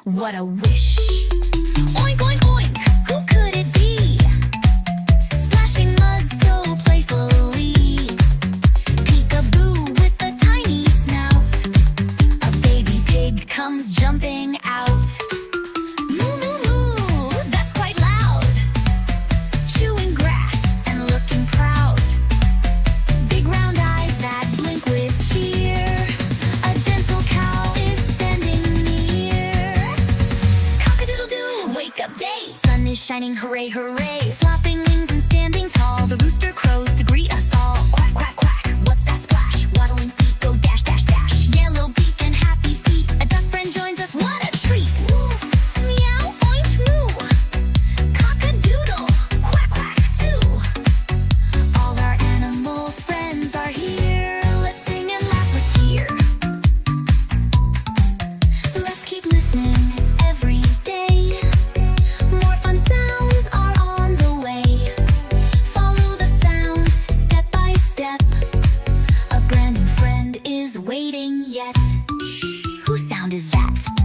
what a wish. Oink, oink, oink, who could it be? Splashing mud so playfully. Peek-a-boo with a tiny snout. A baby pig comes jumping out. Moo, moo, moo, that's quite loud. Chewing grass and looking proud. Big round eyes that blink with cheer. A gentle cow is standing near. Cock-a-doodle-doo, wake up day. Sun is shining, hooray, hooray. Flopping wings and standing tall. The rooster crows to greet us all. Quack, quack, quack, what's that splash? Waddling feet go dash, dash, dash. Yellow beak and happy feet. A duck friend joins us, what a treat. Woof, meow, oink, moo. Cock-a-doodle, quack, quack, too. All our animal friends are here. Let's sing and laugh with cheer. Let's keep listening every day. More fun sounds are on the way. Follow the sound step by step. A brand new friend is waiting yet. Whose sound is that?